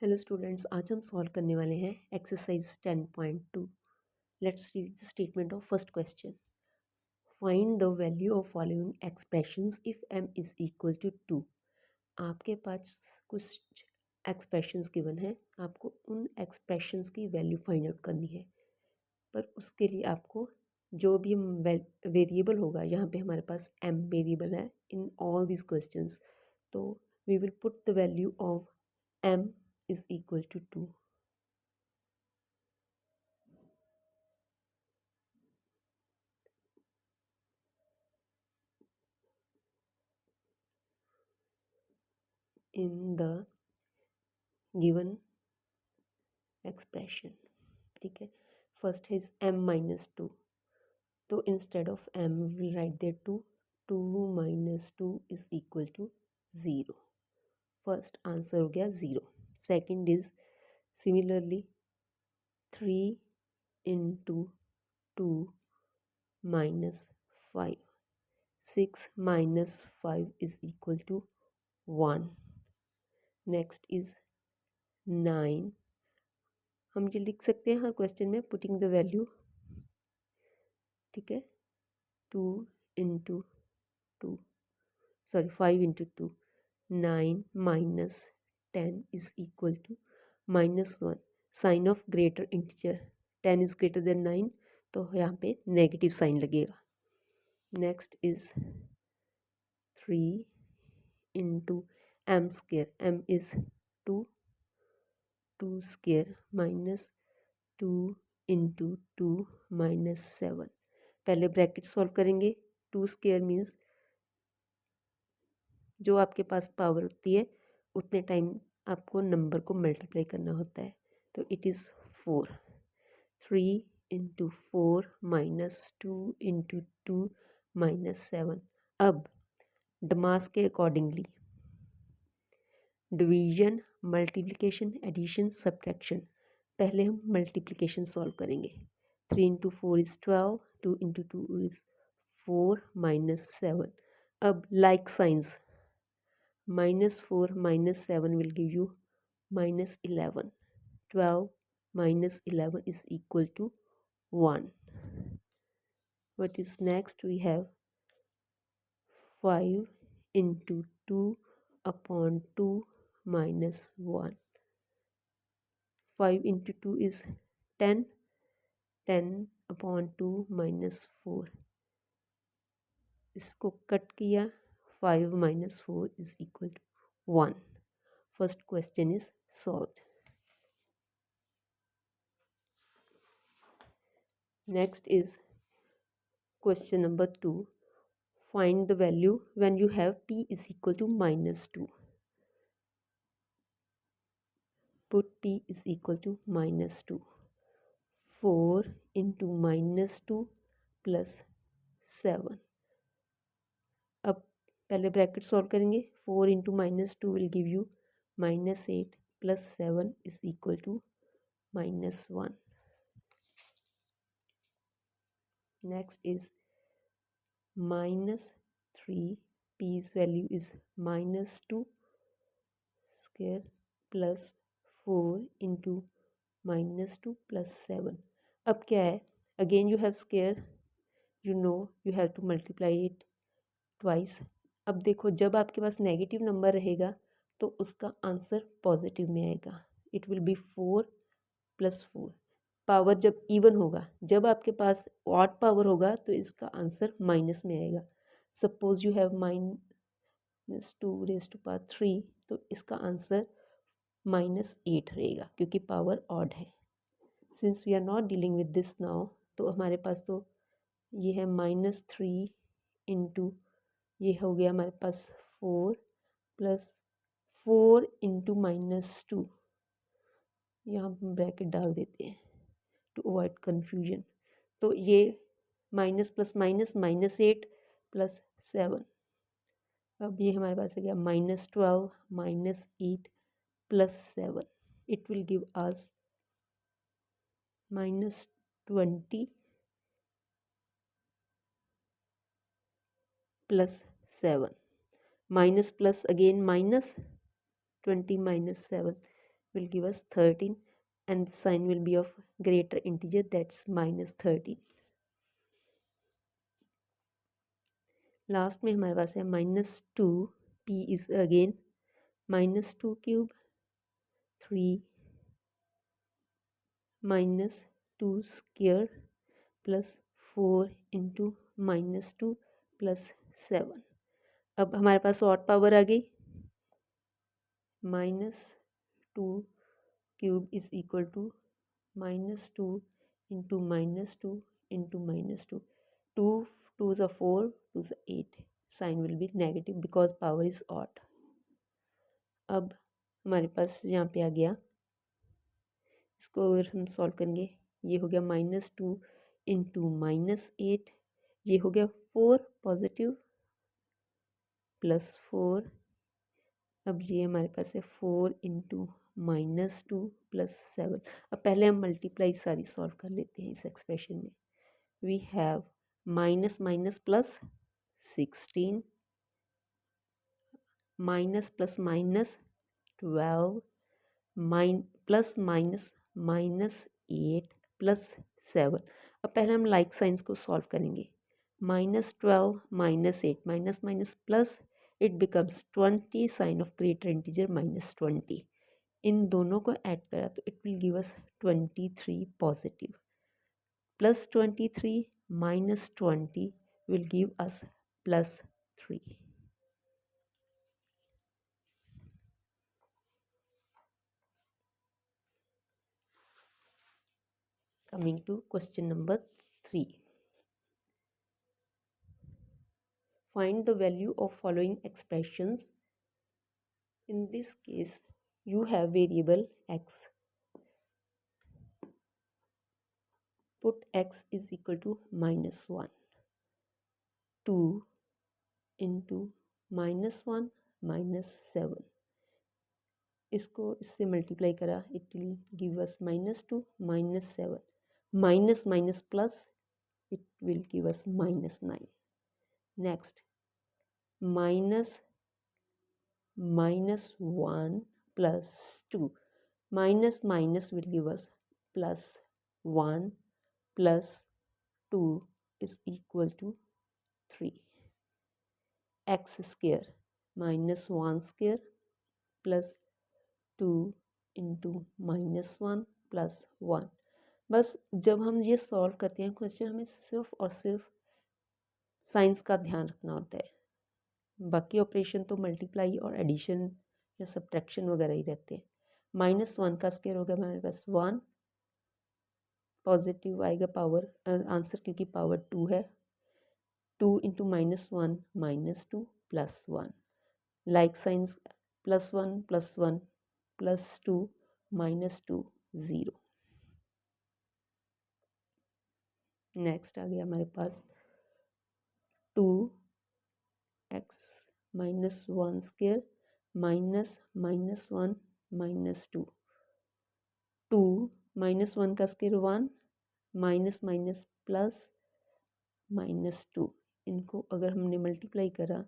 Hello students, आज हम solve करने वाले हैं exercise 10.2। Let's read the statement of first question. Find the value of following expressions if m is equal to 2। आपके पास कुछ expressions given है, आपको उन एक्सप्रेशंस की वैल्यू फाइंड आउट करनी है। पर उसके लिए आपको जो भी वेरिएबल होगा, यहाँ पे हमारे पास m वेरिएबल है इन ऑल दिस क्वेश्चंस, तो we will put the value of m is equal to 2. in the given expression. ठीक है, फर्स्ट है m-2, तो instead of m we will write there 2. 2 minus 2 is equal to 0. First answer हो गया 0. Second is similarly 3 into 2 minus 5. 6 minus 5 is equal to 1. Next is 9. हम ये लिख सकते हैं हर क्वेश्चन में पुटिंग द वैल्यू. ठीक है, 2 into 2, sorry 5 into 2, 9 minus 10 is equal to -1. Sign of greater integer, 10 is greater than 9, तो यहाँ पे नेगेटिव साइन लगेगा. Next is 3 into m square, m is 2, 2 square minus 2 into 2 minus 7. पहले bracket solve करेंगे. 2 square means जो आपके पास power होती है उतने टाइम आपको नंबर को मल्टीप्लाई करना होता है, तो it is 4. 3 into 4 minus 2 into 2 minus 7. अब डमास के accordingly division, multiplication, addition, subtraction, पहले हम मल्टीप्लिकेशन सॉल्व करेंगे. 3 into 4 is 12, 2 into 2 is 4 minus 7. अब like science, -4 minus 7 will give you -11. 12 minus 11 is equal to 1. What is next? We have 5 into 2 upon 2 minus 1. 5 into 2 is 10. 10 upon 2 minus 4. इसको cut किया, 5 minus 4 is equal to 1. First question is solved. Next is question number 2. Find the value when you have p is equal to -2. Put p is equal to -2. 4 into -2 plus 7. अब पहले bracket solve करेंगे. 4 into -2 will give you -8 plus 7 is equal to -1. Next is -3. P's value is -2 square plus 4 into -2 plus 7. अब क्या है, again you have square, you know you have to multiply it twice. अब देखो, जब आपके पास negative number रहेगा तो उसका आंसर पॉजिटिव में आएगा. It will be 4 + 4. पावर जब इवन होगा, जब आपके पास ऑड पावर होगा तो इसका आंसर माइनस में आएगा. सपोज यू हैव -2⁻³ तो इसका आंसर -8 रहेगा क्योंकि पावर ऑड है. Since we are not dealing with this now, तो हमारे पास तो ये है -3 इंटू ये हो गया हमारे पास 4 + 4 इंटू -2. यहाँ ब्रैकेट डाल देते हैं टू अवॉइड कन्फ्यूजन. तो ये माइनस प्लस माइनस -8 + 7. अब ये हमारे पास आ गया -12 -8 + 7. It will give us -20 + 7. Minus plus again minus 20 - 7. will give us 13 and the sign will be of greater integer, that's minus 13. Last में हमारे पास है -2, p is again -2 cube 3 -2 square plus 4 into -2 plus 7। अब हमारे पास और पावर आ गई, -2 cube is equal to -2 into -2 into -2, 2 2 is 4, 2 is 8, sign will be negative because power is odd. अब हमारे पास यहाँ पे आ गया, इसको अगर हम सॉल्व करेंगे, ये हो गया -2 इंटू -8, ये हो गया 4 पॉजिटिव प्लस 4। अब ये हमारे पास है 4 इंटू -2 प्लस 7। अब पहले हम मल्टीप्लाई सारी सॉल्व कर लेते हैं इस एक्सप्रेशन में। We have minus minus plus 16, minus plus minus 12, plus minus -8 plus 7। अब पहले हम लाइक साइंस को सॉल्व करेंगे। -12 -8 minus minus plus, it becomes 20, sign of greater integer -20। इन दोनों को ऐड करा तो it will give us 23 positive, plus 23 minus 20 will give us plus 3। Coming to question number 3. Find the value of following expressions. In this case, you have variable x. Put x is equal to -1. 2 into -1 -7. इसको इससे multiply करा, it will give us -2 -7, minus minus plus, it will give us -9। Next -1 plus 2, minus minus will give us +1 plus 2 is equal to 3। X square -1 square plus 2 into -1 plus 1। बस जब हम ये solve करते हैं question, हमें सिर्फ और सिर्फ साइंस का ध्यान रखना होता है, बाकी ऑपरेशन तो मल्टीप्लाई और एडिशन या सब्ट्रैक्शन वगैरह ही रहते हैं। -1 का स्क्वायर होगा हमारे पास 1, पॉजिटिव आएगा पावर आंसर क्योंकि पावर 2 है। 2 into -1 -2 plus 1, like science +1 plus 1 plus 2 -2 0। Next आ गया हमारे पास 2x -1 स्क्वायर माइनस -1 -2, 2 -1 का स्क्वायर 1, माइनस माइनस प्लस -2। इनको अगर हमने मल्टीप्लाई करा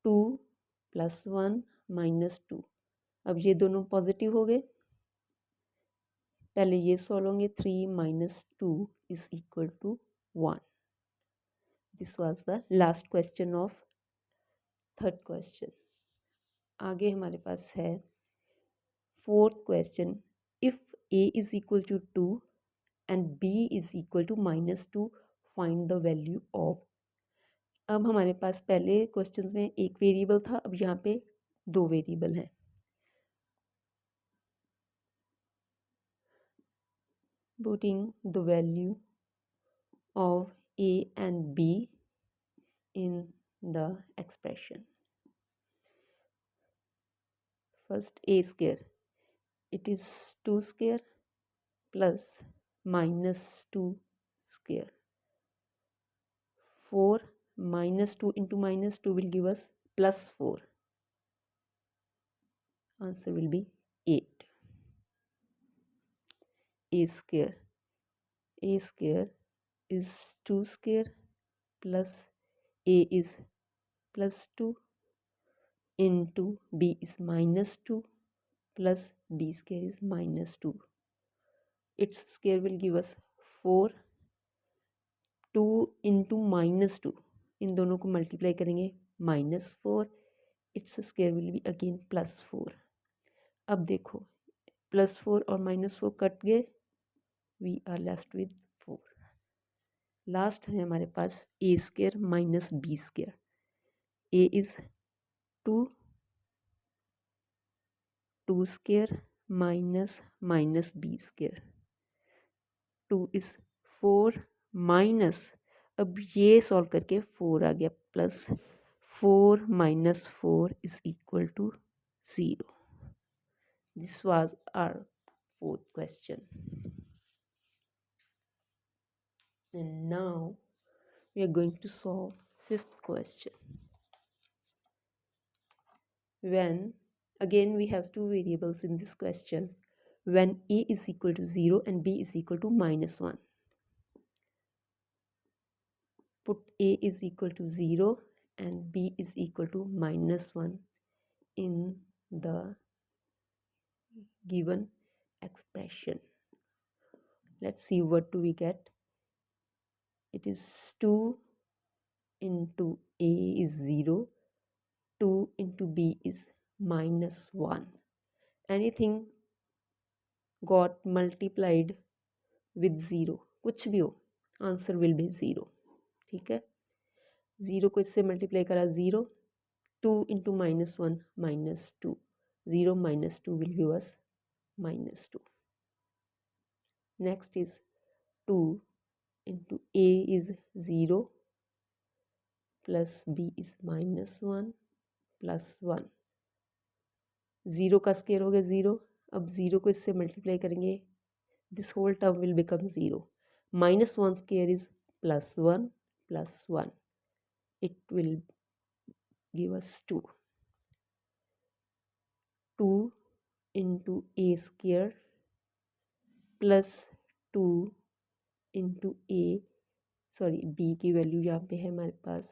2 प्लस 1 -2, अब ये दोनों पॉजिटिव हो गए। पहले ये सॉल्व होंगे, 3 - 2 is equal to 1। This was the last question of third question. आगे हमारे पास है fourth question. If a is equal to 2 and b is equal to -2, find the value of. अब हमारे पास पहले क्वेश्चंस में एक वेरिएबल था, अब यहाँ पे 2 वेरिएबल हैं। Putting the value of a and b in the expression. First, a square, it is 2 square plus -2 square. 4 -2 into -2 will give us +4. Answer will be 8. A square is 2 square plus a is +2 into b is -2 plus b square is minus 2. Its square will give us 4. 2 into minus two, इन दोनों को multiply करेंगे -4. Its square will be again +4. अब देखो +4 और -4 cut गए, we are left with 4. Last है हमारे पास a square minus b square. a is 2, 2 square minus b square. 2 is 4 minus, अब ये सॉल्व करके 4 आ गया, plus 4 minus 4 is equal to 0. This was our fourth question. And now we are going to solve fifth question. When, again we have two variables in this question, when a is equal to 0 and b is equal to -1. Put a is equal to 0 and b is equal to -1 in the given expression. Let's see what do we get. It is 2 into a is 0, 2 into b is -1. Anything got multiplied with 0, कुछ भी हो, answer will be 0. ठीक है, 0 को इससे multiply करा 0, 2 into -1 -2, 0 -2 will give us -2. Next is 2 into a is 0 plus b is -1 plus 1. 0 का square हो गया 0. अब 0 को इससे मल्टीप्लाई करेंगे, this whole term will become 0. -1 square is +1 plus 1. It will give us 2. 2 into a square plus 2 into a, sorry b की value यहाँ पे है हमारे पास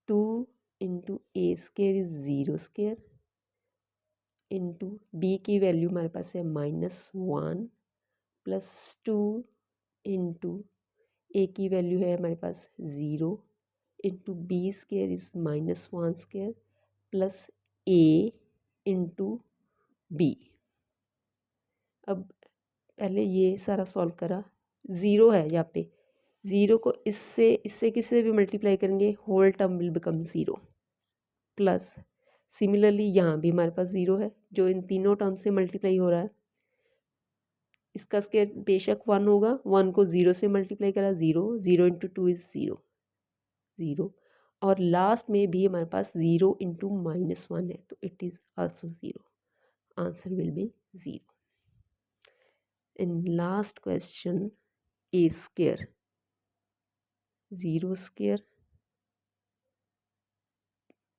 2 into a square is 0 square into b की वैल्यू हमारे पास है -1 प्लस 2 इंटू a की वैल्यू है हमारे पास 0 into b square is -1 square plus a into b. अब पहले ये सारा सॉल्व करा, 0 है यहाँ पे, 0 को इससे किससे भी मल्टीप्लाई करेंगे, whole term will become 0. Plus similarly यहाँ भी हमारे पास 0 है, जो इन तीनों टर्म से मल्टीप्लाई हो रहा है. इसका स्क्वायर बेशक 1 होगा, 1 को 0 से मल्टीप्लाई करा 0, 0 इंटू 2 इज़ 0, 0. और लास्ट में भी हमारे पास 0 इंटू -1 है, तो it is also 0. Answer will be 0. In last question, a square 0 square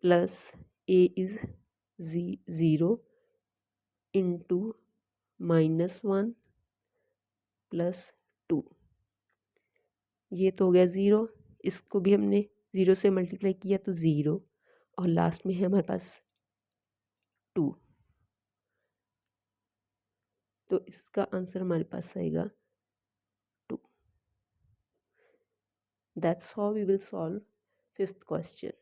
plus a is 0 into -1 plus 2. ये तो हो गया 0, इसको भी हमने 0 से मल्टीप्लाई किया तो 0, और लास्ट में है हमारे पास 2, तो इसका आंसर हमारे पास आएगा 2. That's how we will solve fifth question.